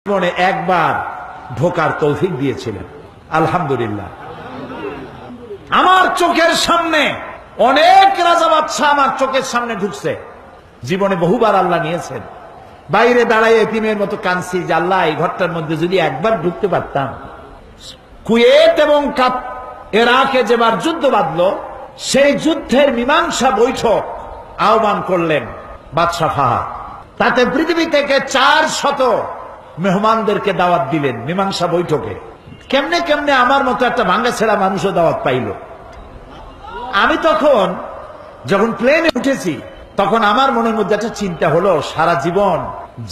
জীবনে একবার ঢোকার তৌফিক দিয়েছিলেন, আলহামদুলিল্লাহ। আমার চোখের সামনে অনেক রাজা বাদশা আমার চোখের সামনে ঢুকছে, জীবনে বহুবার আল্লাহ নিয়েছেন। বাইরে দাঁড়ায় এতিমের মতো কাঁদছি যে আল্লাহ এই ঘরটার মধ্যে যদি একবার ঢুকতে পারতাম। কুয়েত এবং ইরাকে যেবার যুদ্ধ বাঁধলো, সেই যুদ্ধের মীমাংসা বৈঠক আহ্বান করলেন বাদশা ফাহাদ। তাতে পৃথিবী থেকে 400 মেহমানদেরকে দাওয়াত দিলেন মীমাংসা বৈঠকে। কেমনে কেমনে আমার মতো একটা ভাঙ্গাছেড়া মানুষও দাওয়াত পাইল। আমি তখন যখন প্লেনে উঠেছি, তখন আমার মনের মধ্যে একটা চিন্তা হলো, সারা জীবন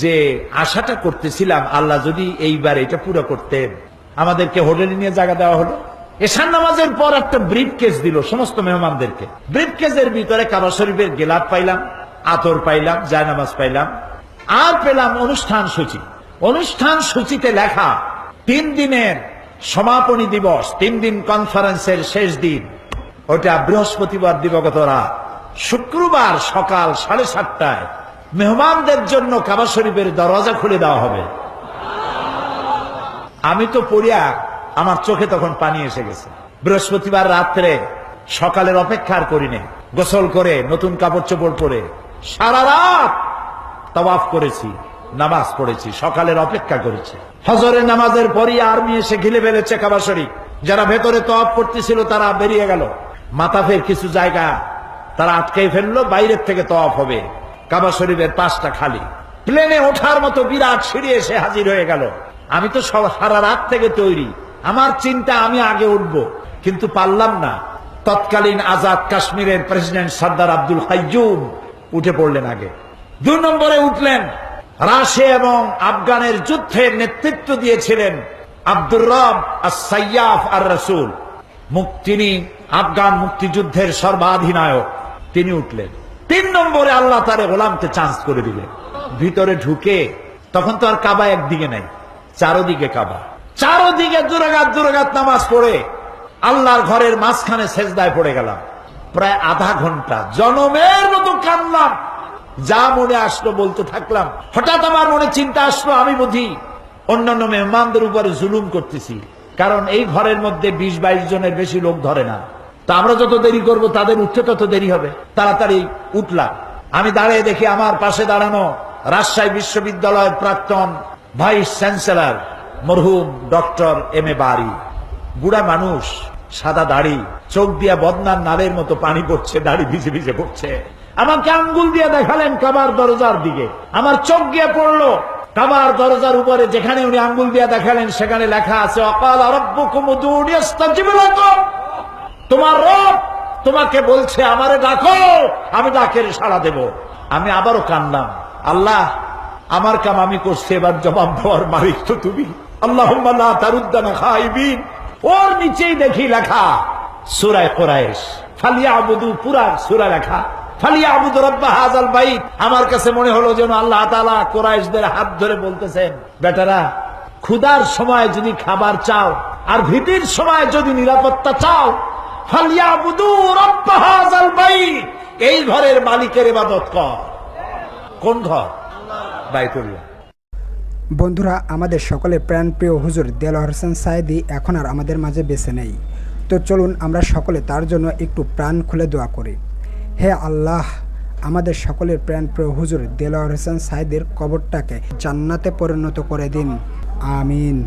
যে আশাটা করতেছিলাম আল্লাহ যদি এইবার এটা পুরো করতেন। আমাদেরকে হোটেলে নিয়ে জায়গা দেওয়া হলো। এশার নামাজের পর একটা ব্রিফ কেস দিল সমস্ত মেহমানদেরকে। ব্রিফ কেসের ভিতরে কাবা শরীফের গেলাপ পাইলাম, আতর পাইলাম, জায়নামাজ পাইলাম, আর পেলাম অনুষ্ঠান সূচি। অনুষ্ঠান সূচিতে লেখা 3 দিনের সমাপনী দিবস, 3 দিন কনফারেন্সের শেষ দিন, ওটা বৃহস্পতিবার দিবাগত রাত। শুক্রবার সকাল 7:30টায় মেহমানদের জন্য কাবা শরীফের দরজা খুলে দেওয়া হবে। আমি তো পড়িয়া আমার চোখে তখন পানি এসে গেছে। বৃহস্পতিবার রাত্রে সকালের অপেক্ষার করিনি, গোসল করে নতুন কাপড় চোপড় পরে সারা রাত তাওয়াফ করেছি, নামাজ পড়েছি, সকালের অপেক্ষা করেছি। ফজরের নামাজের পরই আর্মি এসে ঘিরে ফেলেছে কাবা শরীফ। যারা ভেতরে তাওয়াফ করতেছিল তারা বেরিয়ে গেল। মাতাফের কিছু জায়গা তারা আটকাই ফেললো, বাইরের থেকে তাওয়াফ হবে। কাবা শরীফের পাশটা খালি। প্লেনে ওঠার মতো বিরাট সিঁড়ি এসে হাজির হয়ে গেল। আমি তো সারা রাত থেকে তৈরি, আমার চিন্তা আমি আগে উঠব, কিন্তু পারলাম না। তৎকালীন আজাদ কাশ্মীরের প্রেসিডেন্ট সর্দার আব্দুল কাইয়ুম উঠে পড়লেন আগে। 2 নম্বরে উঠলেন রাশিয়া এবং আফগানের যুদ্ধের নেতৃত্ব দিয়েছিলেন আব্দুর রব আস-সাইয়াফ আর-রাসূল। তিনি আফগান মুক্তিযুদ্ধের সর্বাধিনায়ক, তিনি উঠলেন। 3 নম্বরে আল্লাহ তারে গোলামকে চান্স করে দিলেন। ভিতরে ঢুকে তখন তো আর কাবা একদিকে নাই, চারদিকে কাবা। চারদিকে দুরাকাত নামাজ পড়ে আল্লাহর ঘরের মাঝখানে সেজদায় পড়ে গেলাম। প্রায় আধা ঘন্টা জনমের মতো কাঁদলাম, যা মনে আসলো বলতে থাকলাম। হঠাৎ আমার মনে চিন্তা আসলো, আমি বুঝি অন্যান্য মেহমানদের উপরে জুলুম করতেছি, কারণ এই ঘরের মধ্যে 20-22 জনের বেশি লোক ধরে না। তা আমরা যত দেরি করব তাদের উঠতে তত দেরি হবে। তাড়াতাড়ি উঠলাম। আমি দাঁড়িয়ে দেখি আমার পাশে দাঁড়ানো রাজশাহী বিশ্ববিদ্যালয়ের প্রাক্তন ভাইস চ্যান্সেলর মরহুম ডক্টর এম এ বারী। বুড়া মানুষ, সাদা দাড়ি, চোখ দিয়া বদনার নালের মতো পানি পড়ছে, দাড়ি ভিজে ভিজে পড়ছে। আমাকে আঙ্গুল দিয়ে দেখালেন কাবার দরজার দিকে। আমার চোখ গিয়ে পড়লো কাবার দরজার উপরে, যেখানে উনি আঙ্গুল দিয়ে দেখালেন সেখানে লেখা আছে ওয়াকালা রাব্বুকুম উদউনি আস্তাজিব লাকুম। তোমার রব তোমাকে বলছে আমারে ডাকো, আমি ডাকের সাড়া দেব। আমি আবারও কাঁদলাম, আল্লাহ আমার কাম আমি করছি, এবার জবাব দেওয়ার মালিক তো তুমি। আল্লাহুম্মা লা তারুদ্দানা খাইবিন। ওর নিচেই দেখি লেখা সূরা কুরাইশ, ফালিয়াবুদু, পুরা সূরা লেখা ফালিয়াবুদু রাব্ব হাযাল বাইত। আমার কাছে মনে হলো যেন আল্লাহ তাআলা কুরাইশদের হাত ধরে বলতেছেন, বেটারা ক্ষুধার সময় যদি খাবার চাও আর ভীতির সময় যদি নিরাপত্তা চাও, ফালিয়াবুদু রাব্ব হাযাল বাইত, এই ঘরের মালিকের ইবাদত কর। কোন ঘর? বাইতুল্লাহ। বন্ধুরা, আমাদের সকলের প্রাণপ্রিয় হুজুর দেলোয়ার হোসেন সাঈদী এখন আর আমাদের মাঝে বেঁচে নেই। তো চলুন আমরা সকলে তার জন্য একটু প্রাণ খুলে দোয়া করি। হে আল্লাহ, আমাদের সকলের প্রাণপ্রিয় হুজুর দেলোয়ার হোসেন সাঈদীর কবরটাকে জান্নাতে পরিণত করে দিন, আমিন।